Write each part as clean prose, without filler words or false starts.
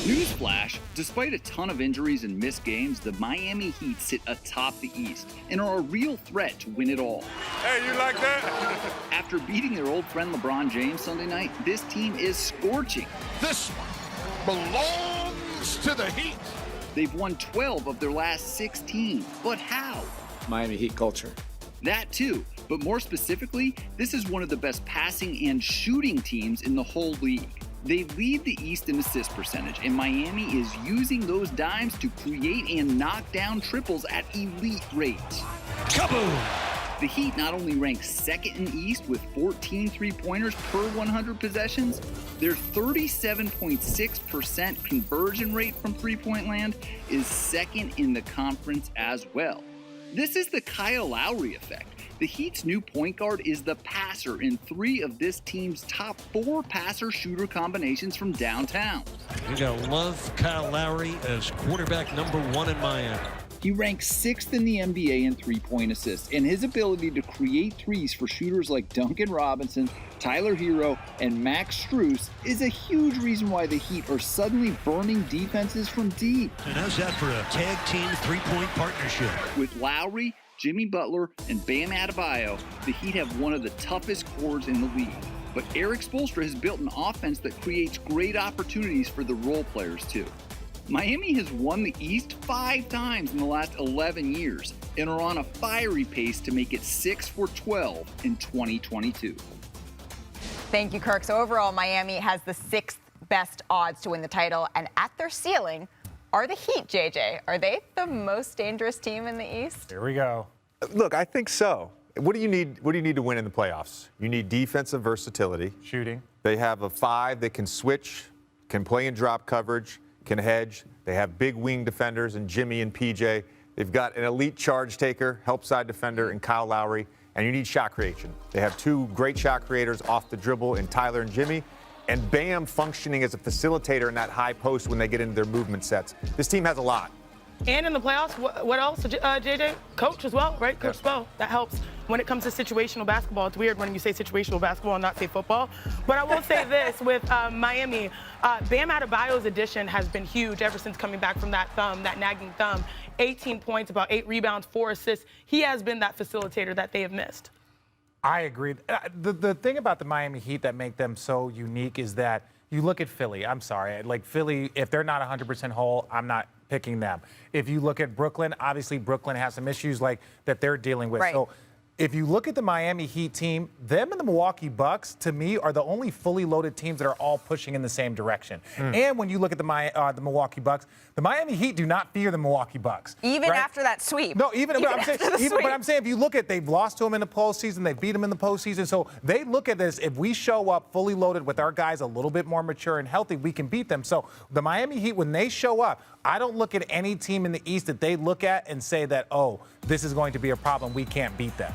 Newsflash, despite a ton of injuries and missed games, the Miami Heat sit atop the East and are a real threat to win it all. Hey, you like that? After beating their old friend LeBron James Sunday night, this team is scorching. This one belongs to the Heat. They've won 12 of their last 16, but how? Miami Heat culture. That too, but more specifically, this is one of the best passing and shooting teams in the whole league. They lead the East in assist percentage, and Miami is using those dimes to create and knock down triples at elite rates. Kaboom! The Heat not only rank second in the East with 14 three-pointers per 100 possessions, their 37.6% conversion rate from three-point land is second in the conference as well. This is the Kyle Lowry effect. The Heat's new point guard is the passer in 3 of this team's top 4 passer-shooter combinations from downtown. You gotta love Kyle Lowry as quarterback number 1 in Miami. He ranks 6th in the NBA in three-point assists, and his ability to create threes for shooters like Duncan Robinson, Tyler Hero, and Max Strus is a huge reason why the Heat are suddenly burning defenses from deep. And how's that for a tag team three-point partnership? With Lowry, Jimmy Butler, and Bam Adebayo, the Heat have one of the toughest cores in the league. But Eric Spoelstra has built an offense that creates great opportunities for the role players too. Miami has won the East 5 times in the last 11 years and are on a fiery pace to make it 6 for 12 in 2022. Thank you, Kirk. So overall, Miami has the 6th best odds to win the title, and at their ceiling are the Heat, JJ. Are they the most dangerous team in the East? Here we go. Look, I think so. What do you need? What do you need to win in the playoffs? You need defensive versatility. Shooting. They have a 5 that can switch, can play in drop coverage, can hedge. They have big wing defenders in Jimmy and PJ. They've got an elite charge taker, help side defender in Kyle Lowry, and you need shot creation. They have 2 great shot creators off the dribble in Tyler and Jimmy, and Bam functioning as a facilitator in that high post when they get into their movement sets. This team has a lot. And in the playoffs, what else, JJ? Coach as well, right? Coach Spo. That helps when it comes to situational basketball. It's weird when you say situational basketball and not say football. But I will say this with Miami, Bam Adebayo's addition has been huge ever since coming back from that nagging thumb. 18 points, about 8 rebounds, 4 assists. He has been that facilitator that they have missed. I agree. The thing about the Miami Heat that make them so unique is that you look at Philly. I'm sorry. Like Philly, if they're not 100% whole, I'm not picking them. If you look at Brooklyn, obviously Brooklyn has some issues like that they're dealing with. Right. So if you look at the Miami Heat team, them and the Milwaukee Bucks, to me, are the only fully loaded teams that are all pushing in the same direction. And when you look at the Milwaukee Bucks, the Miami Heat do not fear the Milwaukee Bucks. Even right? after that sweep. No, but I'm saying if you look at, they've lost to them in the postseason, they beat them in the postseason. So they look at this, if we show up fully loaded with our guys a little bit more mature and healthy, we can beat them. So the Miami Heat, when they show up, I don't look at any team in the East that they look at and say that, oh, this is going to be a problem, we can't beat them.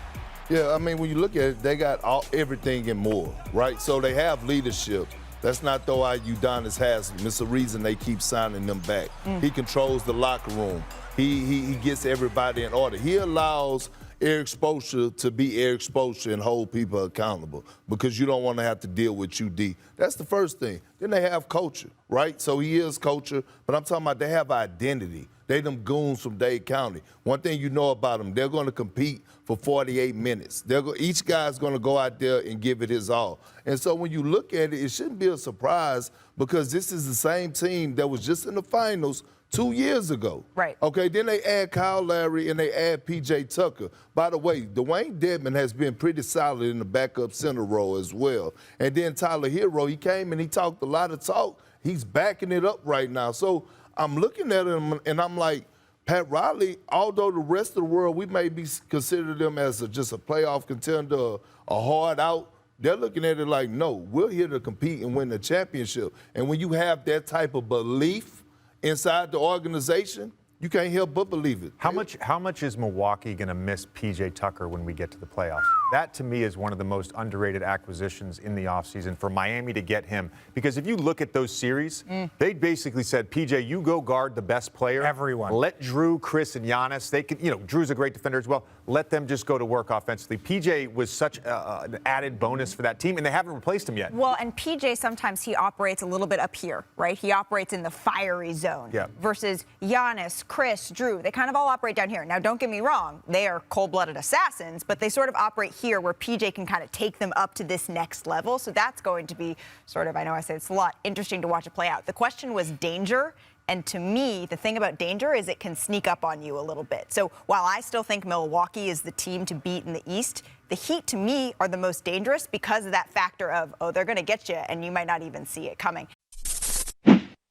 Yeah, I mean, when you look at it, they got everything and more, right? So they have leadership. Let's not throw out Udonis Haslem. It's the reason they keep signing them back. He controls the locker room. He gets everybody in order. He allows Eric Spoelstra to be Eric Spoelstra and hold people accountable because you don't want to have to deal with UD. That's the first thing. Then they have culture, right? So he is culture, but I'm talking about they have identity. They them goons from Dade County. One thing you know about them, they're going to compete for 48 minutes. Each guy's going to go out there and give it his all. And so when you look at it, it shouldn't be a surprise because this is the same team that was just in the finals 2 years ago. Right. Okay, then they add Kyle Lowry and they add P.J. Tucker. By the way, Dwayne Dedmon has been pretty solid in the backup center role as well. And then Tyler Hero, he came and he talked a lot of talk. He's backing it up right now. So I'm looking at him and I'm like, Pat Riley, although the rest of the world, we may be consider them as just a playoff contender, a hard out, they're looking at it like, no, we're here to compete and win the championship. And when you have that type of belief inside the organization, you can't help but believe it. How much is Milwaukee going to miss P.J. Tucker when we get to the playoffs? That, to me, is one of the most underrated acquisitions in the offseason for Miami to get him. Because if you look at those series, they basically said, PJ, you go guard the best player. Everyone. Let Drew, Chris, and Giannis, they can, Drew's a great defender as well. Let them just go to work offensively. PJ was such an added bonus for that team, and they haven't replaced him yet. Well, and PJ, sometimes he operates a little bit up here, right? He operates in the fiery zone. Yeah. Versus Giannis, Chris, Drew, they kind of all operate down here. Now, don't get me wrong, they are cold-blooded assassins, but they sort of operate here where PJ can kind of take them up to this next level. So that's going to be sort of, I know I say it's a lot, interesting to watch it play out. The question was danger. And to me, the thing about danger is it can sneak up on you a little bit. So while I still think Milwaukee is the team to beat in the East, the Heat, to me, are the most dangerous because of that factor of, oh, they're going to get you, and you might not even see it coming.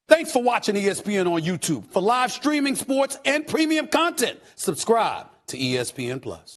Thanks for watching ESPN on YouTube. For live streaming, sports, and premium content, subscribe to ESPN+.